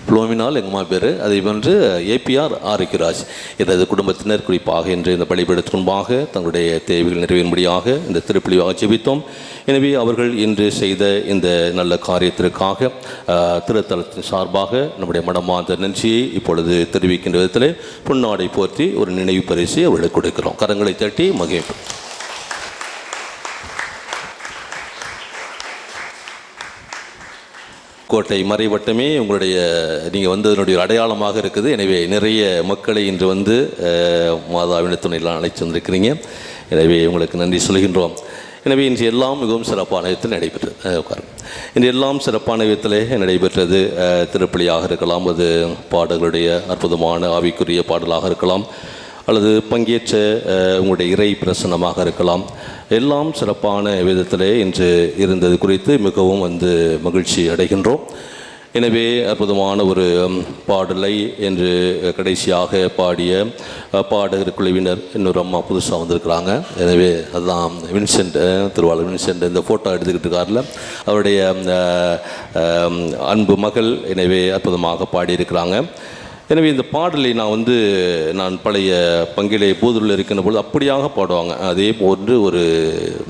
S2: புலோமினால் எங்கள் அம்மா பேர். அதை வந்து ஏபிஆர் ஆரோக்கியராஜ் எனது குடும்பத்தினர் குறிப்பாக இன்று இந்த பலிபீடத்திற்கு முன்பாக தங்களுடைய தேவைகள் நிறைவேறும்படியாக இந்த திருப்பலியாக ஜெபித்தோம். எனவே அவர்கள் இன்று செய்த இந்த நல்ல காரியத்திற்காக திருத்தலத்தின் சார்பாக நம்முடைய மனமார்ந்த நன்றியை இப்பொழுது தெரிவிக்கின்ற விதத்தில் பொன்னாடை போற்றி ஒரு நினைவு பரிசை அவர்களுக்கு கொடுக்கிறோம். கரங்களை தட்டி மகிழ்வு. கோட்டை மறைவட்டமே உங்களுடைய நீங்கள் வந்ததனுடைய அடையாளமாக இருக்குது. எனவே நிறைய மக்களை இன்று வந்து மாதாவின் துணையெல்லாம் அழைத்து வந்திருக்கிறீங்க. எனவே உங்களுக்கு நன்றி சொல்கின்றோம். எனவே இன்று எல்லாம் மிகவும் சிறப்பான விதத்தில் நடைபெற்றது. இன்று எல்லாம் சிறப்பான விதத்தில் நடைபெற்றது. திருப்பலியாக இருக்கலாம், அது பாடல்களுடைய அற்புதமான ஆவிக்குரிய பாடலாக இருக்கலாம், அல்லது பங்கேற்ற உங்களுடைய இறை பிரசன்னமாக இருக்கலாம். எல்லாம் சிறப்பான விதத்திலே இன்று இருந்தது குறித்து மிகவும் வந்து மகிழ்ச்சி அடைகின்றோம். எனவே அற்புதமான ஒரு பாடலை என்று கடைசியாக பாடிய பாடகர் குழுவினர் இன்னொரு அம்மா புதுசாக வந்திருக்கிறாங்க. எனவே அதுதான் வின்சென்ட், திருவாளர் வின்சென்ட் இந்த ஃபோட்டோ எடுத்துக்கிட்டு இருக்கார்ல, அவருடைய அன்பு மகள். எனவே அற்புதமாக பாடியிருக்கிறாங்க. எனவே இந்த பாடலை நான் பழைய பங்கிலே போதூரில் இருக்கின்ற பொழுது அப்படியாக பாடுவாங்க. அதே போன்று ஒரு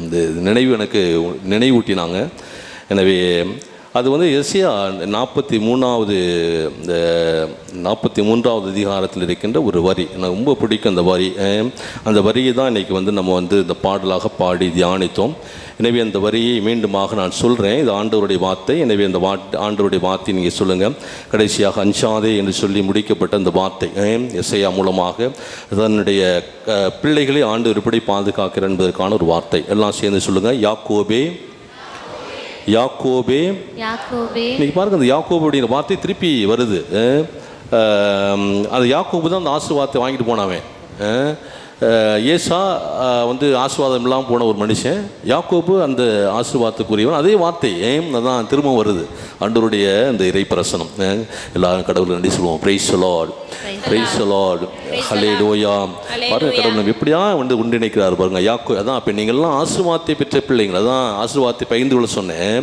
S2: இந்த நினைவு எனக்கு நினைவூட்டினாங்க. எனவே அது எஸ்ஐயா 43வது அதிகாரத்தில் இருக்கின்ற ஒரு வரி. எனக்கு ரொம்ப பிடிக்கும் அந்த வரி. அந்த வரியை தான் இன்றைக்கி நம்ம இந்த பாடலாக பாடி தியானித்தோம். எனவே அந்த வரியை மீண்டுமாக நான் சொல்கிறேன். இது ஆண்டவருடைய வார்த்தை. எனவே அந்த ஆண்டவருடைய வார்த்தை நீங்கள் சொல்லுங்கள். கடைசியாக அஞ்சாதே என்று சொல்லி முடிக்கப்பட்ட அந்த வார்த்தை எஸ்ஐயா மூலமாக தன்னுடைய பிள்ளைகளை ஆண்டவர் எப்படி பாதுகாக்கிறார் என்பதற்கான ஒரு வார்த்தை. எல்லாம் சேர்ந்து சொல்லுங்கள். யாக்கோபே யாக்கோபே.
S3: யாக்கோபே.
S2: இன்னைக்கு பாருங்க, அந்த யாக்கோபு அப்படிங்கிற வார்த்தை திருப்பி வருது. அது யாக்கோபு தான் அந்த ஆசீர்வாதத்தை வாங்கிட்டு போனாவே. ஏசா வந்து ஆசீர்வாதம் இல்லாமல் போன ஒரு மனுஷன், யாக்கோபு அந்த ஆசீர்வாதத்துக்குரியவன். அதே வார்த்தை அதான் திரும்ப வருது, ஆண்டவருடைய அந்த இறைப்பிரசனம். எல்லாரும் கடவுளை நன்றி சொல்லுவோம். Praise the Lord, praise the Lord, hallelujah. பாருங்க, கடவுள் நம்ம எப்படியா வந்து ஒன்றிணைக்கிறார் பாருங்க. அதான் இப்போ நீங்கள்லாம் ஆசீர்வாதத்தை பெற்ற பிள்ளைங்கள், அதான் ஆசீர்வாதத்தை பகிர்ந்து கொள்ள சொன்னேன்.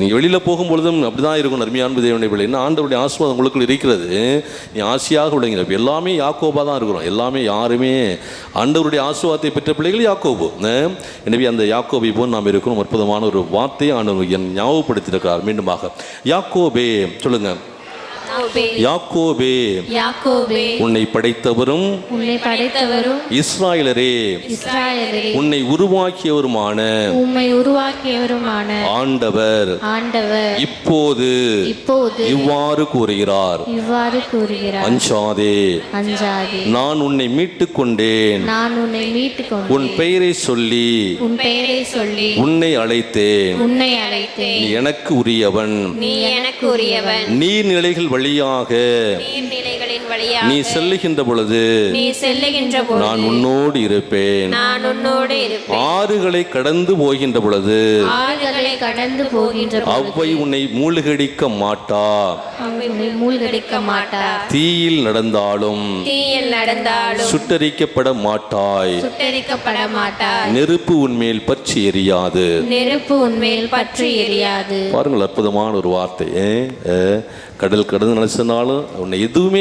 S2: நீங்கள் வெளியில் போகும்பொழுதும் அப்படி தான் இருக்கும். அருமையான தேவனுடைய பிள்ளை, என்ன ஆண்டவருடைய ஆசீர்வாதம் உங்களுக்குள்ள இருக்கிறது. நீ ஆசையாக உள்ளீங்க. இப்போ எல்லாமே யாக்கோபாக தான் இருக்கிறோம். எல்லாமே யாருமே ஆண்டவருடைய ஆசீர்வாதத்தை பெற்ற பிள்ளைகள் யாக்கோபு. எனவே அந்த யாக்கோபை போல் நாம் இருக்கணும். அற்புதமான ஒரு வார்த்தையை ஆண்டவர் ஞாபகப்படுத்தியிருக்கிறார். மீண்டுமாக யாக்கோபே சொல்லுங்க. யாக்கோபே,
S3: யாக்கோபே,
S2: உன்னை படைத்தவரும் இஸ்ராயலரே, உன்னை உருவாக்கியவருமான ஆண்டவர் இப்போது இவ்வாறு கூறுகிறார், அஞ்சாதே, நான் உன்னை மீட்டுக் கொண்டேன், உன் பெயரை சொல்லி உன்னை அழைத்தேன், நீ எனக்கு உரியவன், நீர்நிலைகள் வழியாக நீ செல்லுகின்ற பொழுது நான் உன்னோடு இருப்பேன், ஆறுகளை கடந்து போகின்ற பொழுது அவை உன்னை மூழ்கடிக்க மாட்டா, தீயில் நடந்தாலும் சுட்டரிக்கப்பட மாட்டாய், நெருப்பு உன்மேல் பற்றி எரியாது. பாருங்கள், அற்புதமான ஒரு வார்த்தை. கடல் கடந்து நினைச்சனாலும் உன்னை எதுவுமே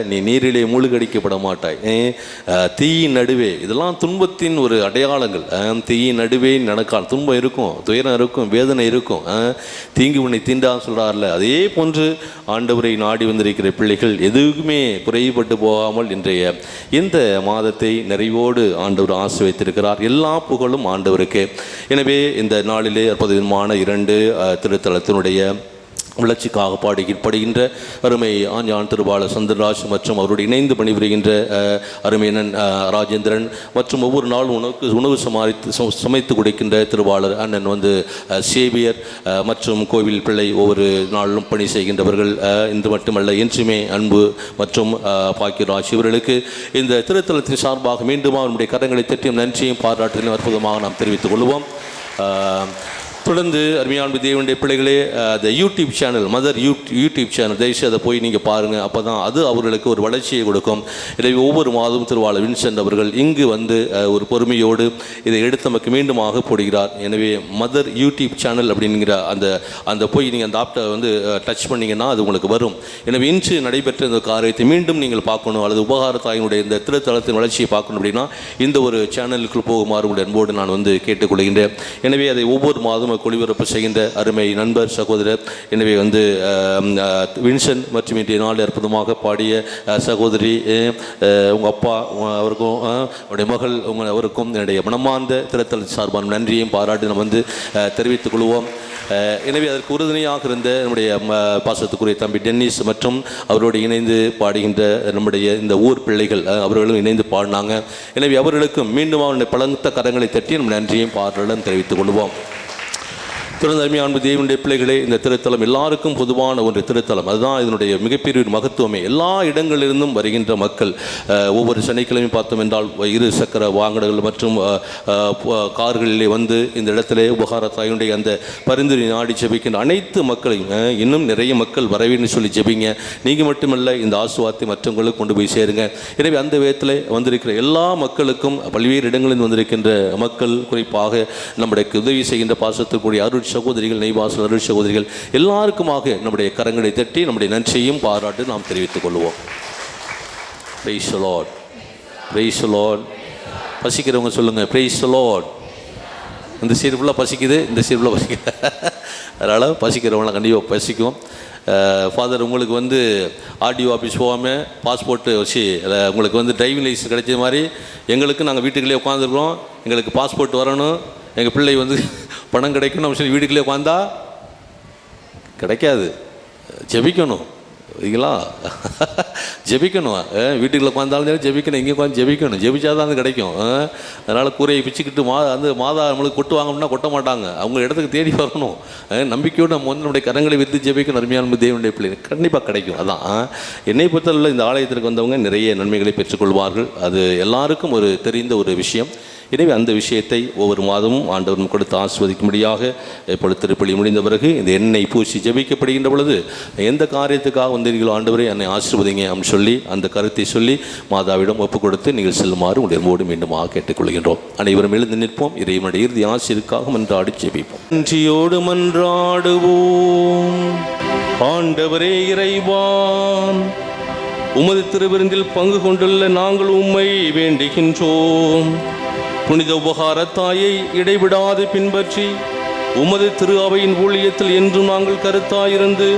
S2: நீ நீரிலே மூழ்கடிக்கப்பட மாட்டாய். தீயின் நடுவே, இதெல்லாம் துன்பத்தின் ஒரு அடையாளங்கள். தீயின் நடுவே நடக்கால் துன்பம் இருக்கும், துயரம் இருக்கும், வேதனை இருக்கும், தீங்கு உன்னை தீண்டான்னு சொல்கிறார்ல. அதே போன்று ஆண்டவரை நாடி வந்திருக்கிற பிள்ளைகள் எதுவுமே குறைபட்டு போகாமல் இன்றைய இந்த மாதத்தை நிறைவோடு ஆண்டவர் ஆசீர்வதித்திருக்கிறார். எல்லா புகழும் ஆண்டவருக்கு. எனவே இந்த நாளிலே அற்புதமான 2 திருத்தலத்தினுடைய வளர்ச்சிக்காக பாடுகின்ற அருமை ஆஞ்சான் திருபாளர் சந்திரராஜ் மற்றும் அவருடைய இணைந்து பணிபுரிகின்ற அருமையனன் ராஜேந்திரன் மற்றும் ஒவ்வொரு நாளும் உணவு சமைத்து கொடுக்கின்ற திருவாளர் அண்ணன் வந்து சேவியர் மற்றும் கோவில் பிள்ளை ஒவ்வொரு நாளிலும் பணி செய்கின்றவர்கள். இன்று மட்டுமல்ல, என்றுமே அன்பு மற்றும் பாக்கியராஜ் இவர்களுக்கு இந்த திருத்தலத்தின் சார்பாக மீண்டும் அவருடைய கரங்களை தட்டியும் நன்றியும் பாராட்டிலும் அற்புதமாக நாம் தெரிவித்துக் கொள்வோம். தொடர்ந்து அருமையான தேவனுடைய பிள்ளைகளே, அந்த YouTube channel, mother YouTube channel, தயவுசெய்து அதை போய் நீங்கள் பாருங்கள். அப்போ தான் அது அவர்களுக்கு ஒரு வளர்ச்சியை கொடுக்கும். எனவே ஒவ்வொரு மாதமும் திருவாளர் வின்சென்ட் அவர்கள் இங்கு வந்து ஒரு பொறுமையோடு இதை எடுத்து நமக்கு மீண்டுமாக போடுகிறார். எனவே மதர் யூடியூப் சேனல் அப்படிங்கிற அந்த போய் நீங்கள் அந்த ஆப்டை வந்து டச் பண்ணிங்கன்னா அது உங்களுக்கு வரும். எனவே இன்று நடைபெற்ற இந்த காரியத்தை மீண்டும் நீங்கள் பார்க்கணும், அல்லது உபகார தாயினுடைய இந்த திருத்தலத்தின் வளர்ச்சியை பார்க்கணும் அப்படின்னா இந்த ஒரு சேனலுக்குள் போகுமாறு உங்களுடைய அன்போடு நான் வந்து கேட்டுக்கொள்கின்றேன். எனவே அதை ஒவ்வொரு மாதம் ஒளிபரப்பு செய்கின்ற அருமை நண்பர் சகோதரர், எனவே வந்து வின்சென்ட் மற்றும் இன்றைய நாள் அற்புதமாக பாடிய சகோதரி, உங்கள் அப்பா அவருக்கும் அவருடைய மகள் அவருக்கும் என்னுடைய மனமார்ந்த திருத்தல சார்பான நன்றியையும் பாராட்டி நம்ம வந்து தெரிவித்துக் கொள்வோம். எனவே அதற்கு உறுதுணையாக இருந்த நம்முடைய பாசத்துக்குரிய தம்பி டென்னிஸ் மற்றும் அவரோடு இணைந்து பாடுகின்ற நம்முடைய இந்த ஊர் பிள்ளைகள் அவர்களும் இணைந்து பாடினாங்க. எனவே அவர்களுக்கும் மீண்டும் அவருடைய பலத்த கரங்களை தட்டி நம்ம நன்றியையும் பாராட்டுடன் தெரிவித்துக் கொள்வோம். தொடர்ந்து அருமையான தேவனுடைய பிள்ளைகளே, இந்த திருத்தலம் எல்லாருக்கும் பொதுவான ஒரு திருத்தலம். அதுதான் இதனுடைய மிகப்பெரிய ஒரு மகத்துவமே. எல்லா இடங்களிலிருந்தும் வருகின்ற மக்கள் ஒவ்வொரு சனிக்கிழமையும் பார்த்தோம் என்றால் 2 சக்கர வாகனங்கள் மற்றும் கார்களிலே வந்து இந்த இடத்திலே உபகார தாயுடைய அந்த பரிந்துரை நாடி ஜெபிக்கின்ற அனைத்து மக்களையும் இன்னும் நிறைய மக்கள் வரவேன்னு சொல்லி ஜெபிங்க. நீங்கள் மட்டுமல்ல, இந்த ஆசீர்வாதத்தை மற்றவங்களுக்கு கொண்டு போய் சேருங்க. எனவே அந்த விதத்தில் வந்திருக்கிற எல்லா மக்களுக்கும், பல்வேறு இடங்களில் வந்திருக்கின்ற மக்கள், குறிப்பாக நம்முடைய உதவி செய்கின்ற பாசத்திற்குரிய அருள் சகோதரிகள், நெய்வாசல் அருள் சகோதரிகள் எல்லாருக்குமாக நம்முடைய கரங்களை தட்டி நம்முடைய நன்றியையும் பாராட்டு நாம் தெரிவித்துக் கொள்வோம். Praise the Lord, praise the Lord. பசிக்கிறவங்க சொல்லுங்கள் பிரைஸ் தி லார்ட். இந்த சீர் ஃபுல்லாக பசிக்குது, இந்த சீர் ஃபுல்லாக பசிக்குது. அதனால் பசிக்கிறவங்களாம் கண்டிப்பாக பசிக்கும். ஃபாதர், உங்களுக்கு வந்து ஆர்டிஓ ஆஃபீஸ் போகாமல் பாஸ்போர்ட்டு வச்சு உங்களுக்கு வந்து டிரைவிங் லைசன்ஸ் கிடைச்ச மாதிரி எங்களுக்கு நாங்கள் வீட்டுக்குள்ளே உட்காந்துருக்குறோம், எங்களுக்கு பாஸ்போர்ட் வரணும், எங்கள் பிள்ளை வந்து பணம் கிடைக்கணும் நம்ம சொல்லி வீட்டுக்குள்ளே உட்காந்தா கிடைக்காது. ஜெபிக்கணும் இல்லைங்களா? ஜெபிக்கணும். வீட்டுக்குள்ள உட்காந்தாலும் ஜெபிக்கணும், இங்கே உட்காந்து ஜெபிக்கணும். ஜெபிச்சாதான் அது கிடைக்கும். அதனால் கூரையை பிச்சுக்கிட்டு மாதா நம்மளுக்கு கொட்டுவாங்கன்னா கொட்ட மாட்டாங்க. அவங்க இடத்துக்கு தேடி வரணும். நம்பிக்கையோடு நம்ம வந்து நம்முடைய கரங்களை விற்று ஜெபிக்கணும். அருமையான தேவனுடைய பிள்ளை கண்டிப்பாக கிடைக்கும். அதான் என்னை பொறுத்தவரை இந்த ஆலயத்திற்கு வந்தவங்க நிறைய நன்மைகளை பெற்றுக்கொள்வார்கள். அது எல்லாருக்கும் ஒரு தெரிந்த ஒரு விஷயம். எனவே அந்த விஷயத்தை ஒவ்வொரு மாதமும் ஆண்டவரும் கொடுத்து ஆஸ்வதிக்கும்படியாக இப்பொழுது திருப்பலி முடிந்த பிறகு இந்த எண்ணெய் பூசி ஜெபிக்கப்படுகின்ற பொழுது எந்த காரியத்துக்காக வந்தீர்களோ ஆண்டவரே என்னை ஆசீர்வதிங்க அப்படின்னு சொல்லி அந்த கருத்தை சொல்லி மாதாவிடம் ஒப்பு கொடுத்து நீங்கள் செல்லுமாறு உடம்போடு மீண்டுமாக கேட்டுக்கொள்கின்றோம். அனைவரும் எழுந்து நிற்போம். இறைவனுடைய இறுதி ஆசீர்வாதத்திற்காக மன்றாடி ஜெபிப்போம். நன்றியோடு மன்றாடுவோம். ஆண்டவரே இறைவா, உமது திருவிருந்தில் பங்கு கொண்டுள்ள நாங்கள் உம்மை வேண்டுகின்றோம். புனித உபகாரத்தாயை இடைவிடாது பின்பற்றி உமது திரு அவையின் ஊழியத்தில் என்றும் நாங்கள் கருத்தாயிருந்து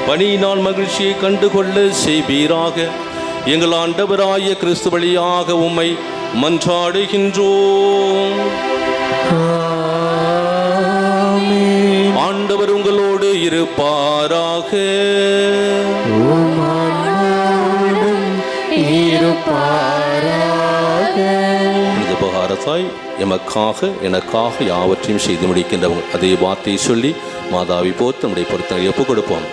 S2: பணியினால் மகிழ்ச்சியை கண்டுகொள்ள செய்வீராக. எங்கள் ஆண்டவராகிய கிறிஸ்து வழியாக உம்மை மன்றாடுகின்றோம். ஆண்டவர் உங்களோடு இருப்பாராக. உபகாரத்தாய் எமக்காக எனக்காக யாவற்றையும் செய்து முடிக்கின்றவங்க அதே வார்த்தையை சொல்லி மாதாவை போத்து நம்முடைய பொருத்தனை ஒப்புக் கொடுப்போம்.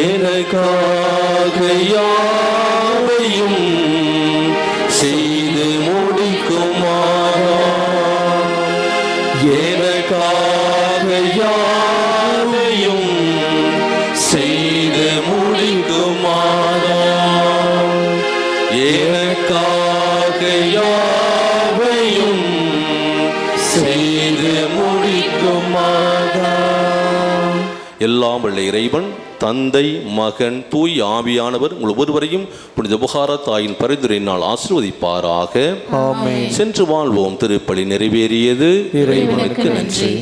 S2: எனக்காக யாவையும் செய்து முடிக்குமாறா, எனக்காக யாவையும் செய்து முடிக்குமாறா, எனக்காக யாவையும் செய்து முடிக்குமாறா. எல்லாம் வல்ல இறைவன் தந்தை மகன் தூய் ஆவியானவர் உங்கள் ஒவ்வொருவரையும் புனித உபகாரத்தாயின் பரிந்துரையினால் ஆசீர்வதிப்பாராக. சென்று வாழ்வோம். திருப்பலி நிறைவேறியது. இறைவனுக்கு நன்றி.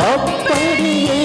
S6: அப்படியே